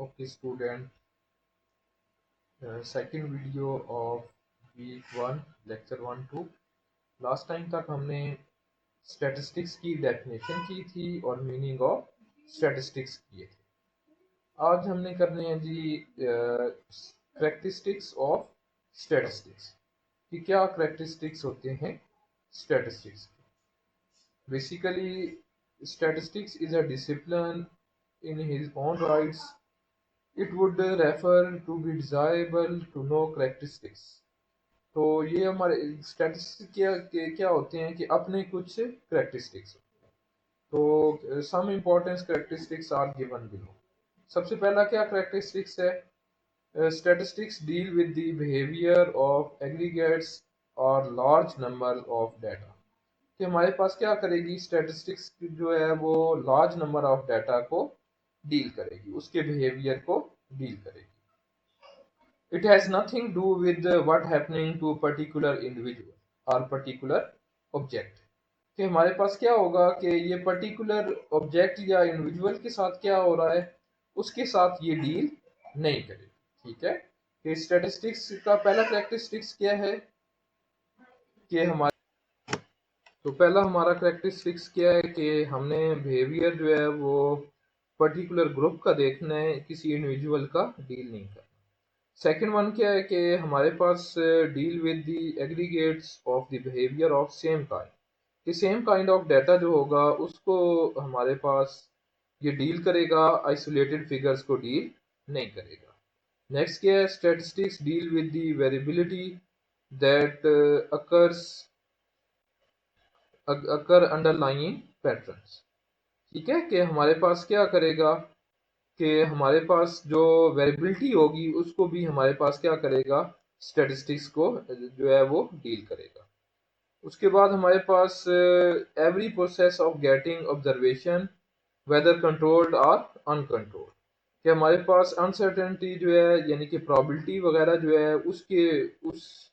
Okay, student, second video of week 1 lecture 1-2। Last time तक हमने statistics की definition की थी और मीनिंग ऑफ स्टैटिस्टिक्स किए थे। आज हमने करने हैं जी करेक्टरिस्टिक्स ऑफ स्टैटिस्टिक्स कि क्या करेक्टरिस्टिक्स होते हैं स्टैटिस्टिक्स के। बेसिकली statistics is a discipline in his own rights. It would refer to be desirable to know characteristics. तो ये हमारे स्टैटिस्टिक्स क्या होते हैं कि अपने कुछ करेक्टरिस्टिक्स। तो some importance characteristics are given below. सबसे पहला क्या करेक्टरिस्टिक्स है, statistics deal with the behaviour of aggregates और लार्ज नंबर ऑफ डाटा। कि हमारे पास क्या करेगी स्टैटिस्टिक्स जो है वो लार्ज नंबर ऑफ डाटा को डील करेगी, उसके बिहेवियर को डील करेगी। It has nothing to do with what happening to a particular individual or particular object। कि हमारे पास क्या होगा कि ये पर्टिकुलर ऑब्जेक्ट या इंडिविजुअल के साथ क्या हो रहा है उसके साथ ये डील नहीं करेगी। ठीक है, कि स्टैटिस्टिक्स का पहला कैरेक्टरिस्टिक्स क्या है कि हमारे तो पहला हमारा कैरेक्टरिस्टिक्स क्या है कि हमने बिहेवियर जो है वो पर्टिकुलर ग्रुप का देखना है, किसी इंडिविजुअल का डील नहीं करना। सेकेंड वन क्या है कि हमारे पास deal with the aggregates of the behaviour of same kind. कि सेम काइंड ऑफ डाटा जो होगा उसको हमारे पास ये डील करेगा, आइसोलेटेड फिगर्स को डील नहीं करेगा। नेक्स्ट क्या है, statistics deal with the variability that occur underlying patterns. ठीक है, कि हमारे पास क्या करेगा कि हमारे पास जो वेरिएबिलिटी होगी उसको भी हमारे पास क्या करेगा स्टैटिस्टिक्स को जो है वो डील करेगा। उसके बाद हमारे पास every process of getting observation whether controlled और अनकंट्रोल्ड। कि हमारे पास अनसर्टेनिटी जो है यानी कि प्रोबेबिलिटी वगैरह जो है उसके उस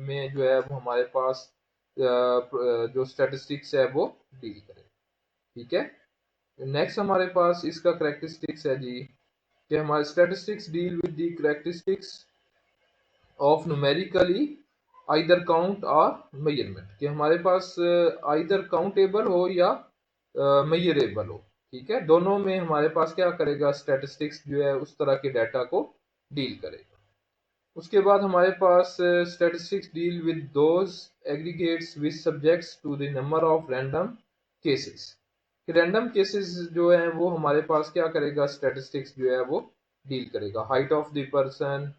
में जो है वो हमारे पास जो स्टैटिस्टिक्स है वो डील करेगा। ठीक है, नेक्स्ट हमारे पास इसका करेक्टरिस्टिक्स है जी कि हमारे statistics deal with the characteristics of numerically either count और मेजरमेंट। कि हमारे पास आइदर काउंटेबल हो या मेजरेबल हो। ठीक है, दोनों में हमारे पास क्या करेगा स्टैटिस्टिक्स जो है उस तरह के डाटा को डील करेगा। उसके बाद हमारे पास statistics deal with those aggregates which subjects to the number of random cases. Random cases जो है वो हमारे पास क्या करेगा स्टैटिस्टिक्स जो है वो डील करेगा। Height of the person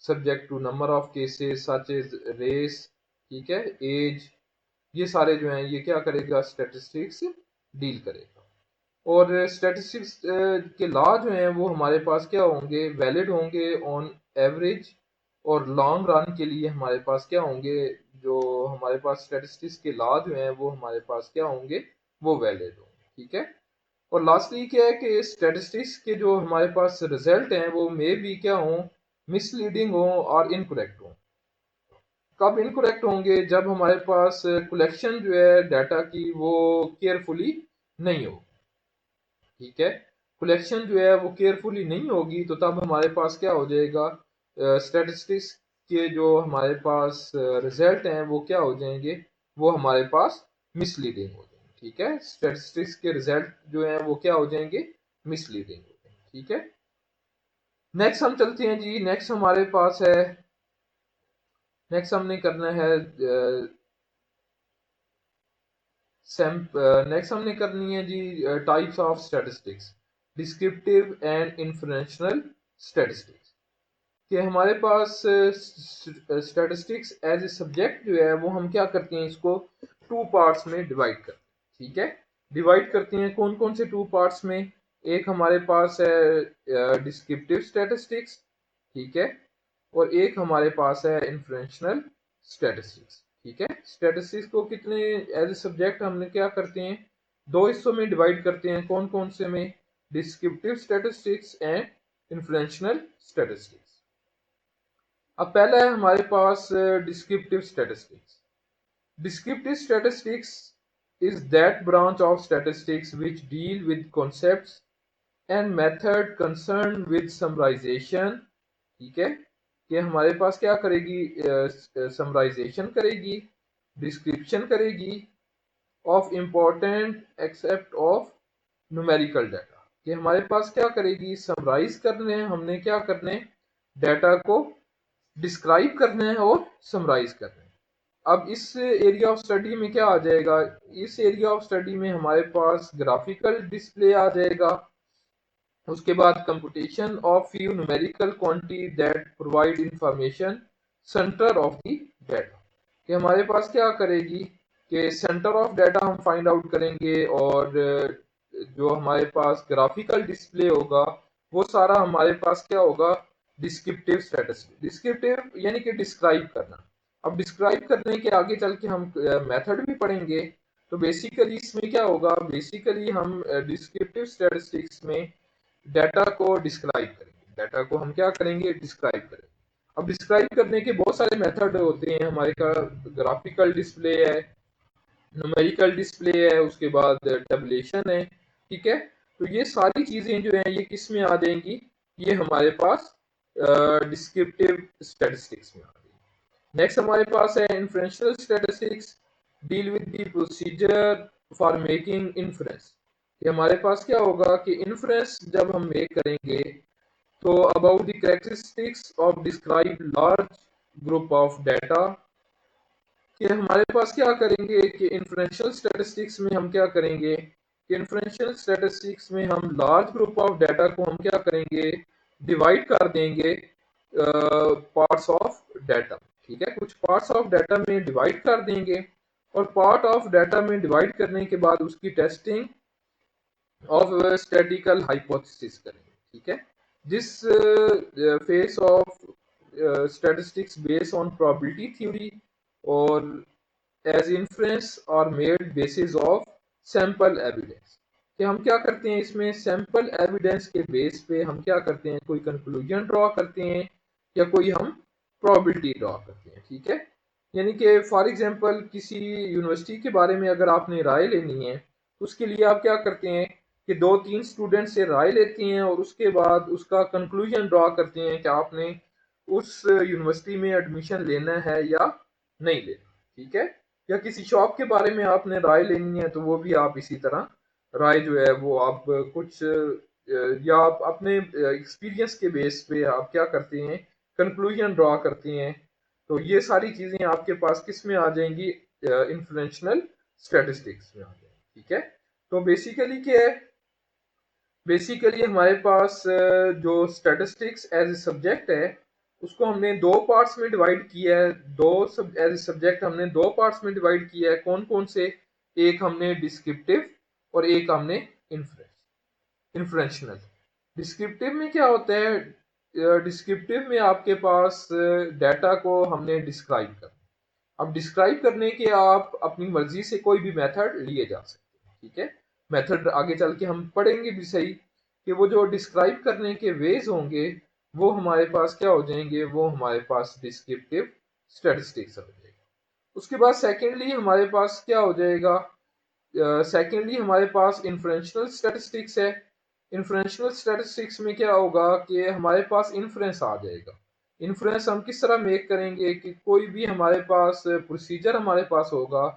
subject to number of cases such as race, ठीक है, एज, ये सारे जो हैं ये क्या करेगा स्टैटिस्टिक्स डील करेगा। और स्टैटिस्टिक्स के लॉ जो हैं वो हमारे पास क्या होंगे वैलिड होंगे ऑन एवरेज, और लॉन्ग रन के लिए हमारे पास क्या होंगे जो हमारे पास स्टैटिस्टिक्स के लॉ जो हैं वो हमारे पास क्या होंगे वो वैलिड होंगे। ठीक है, और लास्टली क्या है कि स्टैटिस्टिक्स के जो हमारे पास रिजल्ट हैं वो मे भी क्या हों मिसलीडिंग हो और इनकरेक्ट हो। कब इनकरेक्ट होंगे, जब हमारे पास कलेक्शन जो है डाटा की वो केयरफुली नहीं हो। ठीक है, कलेक्शन जो है वो केयरफुली नहीं होगी तो तब हमारे पास क्या हो जाएगा स्टैटिस्टिक्स के जो हमारे पास रिजल्ट हैं वो क्या हो जाएंगे वो हमारे पास मिसलीडिंग हो जाएंगे। ठीक है, स्टैटिस्टिक्स के रिजल्ट जो हैं वो क्या हो जाएंगे मिसलीडिंग हो जाएंगे। ठीक है, नेक्स्ट हम चलते हैं जी। नेक्स्ट हमारे पास है, नेक्स्ट हमने करना है नेक्स्ट हमने करनी है जी types of statistics, descriptive and inferential statistics. कि हमारे पास स्टैटिस्टिक्स एज ए सब्जेक्ट जो है वो हम क्या करते हैं इसको टू पार्ट्स में डिवाइड करते हैं। ठीक है, डिवाइड करते हैं कौन कौन से टू पार्ट्स में, एक हमारे पास है डिस्क्रिप्टिव स्टैटिस्टिक्स, ठीक है, और एक हमारे पास है इन्फ्रेंशनल स्टैटिस्टिक्स। ठीक है, स्टैटिस्टिक्स को कितने एज ए सब्जेक्ट हमने क्या करते हैं दो हिस्सों में डिवाइड करते हैं, कौन कौन से में, descriptive statistics and inferential statistics. अब पहला है हमारे पास डिस्क्रिप्टिव स्टैटिस्टिक्स। डिस्क्रिप्टिव स्टैटिस्टिक्स is that branch of statistics which deal with concepts and method concern with summarisation, ठीक है, कि हमारे पास क्या करेगी, समराइजेशन करेगी, डिस्क्रिप्शन करेगी of important except of numerical data, कि हमारे पास क्या करेगी, समराइज करने हैं हमने, क्या करने, डाटा को डिस्क्राइब करना है और समराइज करना है। अब इस एरिया ऑफ स्टडी में क्या आ जाएगा, इस एरिया ऑफ स्टडी में हमारे पास ग्राफिकल डिस्प्ले आ जाएगा, उसके बाद computation of few numerical quantity that provide information centre of the data, कि हमारे पास क्या करेगी कि सेंटर ऑफ डाटा हम फाइंड आउट करेंगे, और जो हमारे पास ग्राफिकल डिस्प्ले होगा वो सारा हमारे पास क्या होगा, डिस्क्रिप्टिव स्टैटिस्टिक्स, डिस्क्रिप्टिव यानी कि डिस्क्राइब करना। अब डिस्क्राइब करने के आगे चल के हम मेथड भी पढ़ेंगे, तो बेसिकली इसमें क्या होगा, बेसिकली हम डिस्क्रिप्टिव स्टैटिस्टिक्स में डाटा को डिस्क्राइब करेंगे, डाटा को हम क्या करेंगे, डिस्क्राइब करेंगे। अब डिस्क्राइब करने के बहुत सारे मेथड होते हैं हमारे का, ग्राफिकल डिस्प्ले है, न्यूमेरिकल डिस्प्ले है, उसके बाद टेबुलेशन है, ठीक है। तो ये सारी चीजें जो है ये किस में आ जाएंगी, ये हमारे पास डिस्क्रिप्टिव स्टैटिस्टिक्स में आ जाएगी। नेक्स्ट हमारे पास है inferential statistics, deal with the procedure for making inference, कि हमारे पास क्या होगा कि इन्फ्रेंस जब हम मेक करेंगे तो about the characteristics of describe large group of data, कि हमारे पास क्या करेंगे कि इन्फ्रेंशियल स्टैटिस्टिक्स में हम क्या करेंगे कि इन्फ्रेंशियल स्टैटिस्टिक्स में हम लार्ज ग्रुप ऑफ डाटा को हम क्या करेंगे, डिवाइड कर देंगे पार्ट्स ऑफ डाटा, ठीक है, कुछ पार्ट्स ऑफ डाटा में डिवाइड कर देंगे, और पार्ट ऑफ डाटा में डिवाइड करने के बाद उसकी टेस्टिंग ऑफ स्टैटिकल हाइपोथेसिस करेंगे, ठीक है। This face of statistics based on probability theory और एज इन्फ्रेंस और made basis of sample evidence, कि हम क्या करते हैं इसमें सैंपल एविडेंस के बेस पे हम क्या करते हैं, कोई कंक्लूजन ड्रॉ करते हैं या कोई हम प्रोबेबिलिटी ड्रॉ करते हैं, ठीक है। यानी कि फॉर एग्जांपल किसी यूनिवर्सिटी के बारे में अगर आपने राय लेनी है, उसके लिए आप क्या करते हैं कि 2-3 स्टूडेंट से राय लेते हैं और उसके बाद उसका कंक्लूजन ड्रॉ करते हैं कि आपने उस यूनिवर्सिटी में एडमिशन लेना है या नहीं लेना, ठीक है। या किसी शॉप के बारे में आपने राय लेनी है तो वो भी आप इसी तरह राय जो है वो आप कुछ या आप अपने एक्सपीरियंस के बेस पे आप क्या करते हैं, कंक्लूजन ड्रॉ करते हैं। तो ये सारी चीजें आपके पास किस में आ जाएंगी, इन्फ्लुएंशनल स्टैटिस्टिक्स में आ जाएंगी, ठीक है। तो बेसिकली क्या है, बेसिकली हमारे पास जो स्टैटिस्टिक्स एज ए सब्जेक्ट है उसको हमने दो पार्ट्स में डिवाइड किया है, एज ए सब्जेक्ट हमने दो पार्ट्स में डिवाइड किया है, कौन कौन से, एक हमने डिस्क्रिप्टिव और एक हमने इन्फ्रेंशनल। डिस्क्रिप्टिव में क्या होता है, डिस्क्रिप्टिव में आपके पास डाटा को हमने डिस्क्राइब करना, अब डिस्क्राइब करने के आप अपनी मर्जी से कोई भी मेथड लिए जा सकते हैं, ठीक है। मेथड आगे चल के हम पढ़ेंगे भी सही, कि वो जो डिस्क्राइब करने के वेज होंगे वो हमारे पास क्या हो जाएंगे, वो हमारे पास डिस्क्रिप्टिव स्टैटिस्टिक्स हो जाएगा। उसके बाद सेकेंडली हमारे पास क्या हो जाएगा, सेकेंडली हमारे पास इन्फ्रेंशनल स्टैटिस्टिक्स है। इन्फ्रेंशनल स्टैटिस्टिक्स में क्या होगा कि हमारे पास इन्फ्रेंस आ जाएगा। इन्फ्रेंस हम किस तरह मेक करेंगे कि कोई भी हमारे पास प्रोसीजर हमारे पास होगा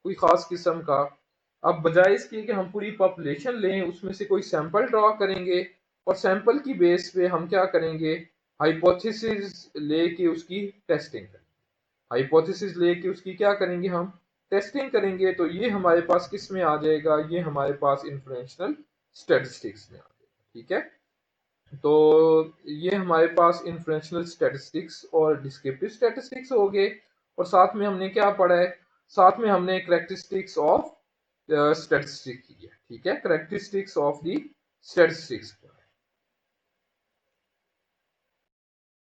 कोई ख़ास किस्म का, अब बजाय इसके कि हम पूरी पॉपुलेशन लें उसमें से कोई सैंपल ड्रॉ करेंगे और सैंपल की बेस पे हम क्या करेंगे, हाइपोथेसिस लेके उसकी टेस्टिंग करेंगे, हाइपोथेसिस लेके उसकी क्या करेंगे, हम टेस्टिंग करेंगे। तो ये हमारे पास किस में आ जाएगा, ये हमारे पास इन्फ्रेंशनल स्टैटिस्टिक्स में आ जाएगा, ठीक है। तो ये हमारे पास इन्फ्रेंशनल स्टैटिस्टिक्स और डिस्क्रिप्टिव स्टैटिस्टिक्स हो गए, और साथ में हमने क्या पढ़ा है, साथ में हमने कैरेक्टरिस्टिक्स ऑफ स्टैटिस्टिक्स की है, ठीक है, कैरेक्टरिस्टिक्स ऑफ द स्टैटिस्टिक्स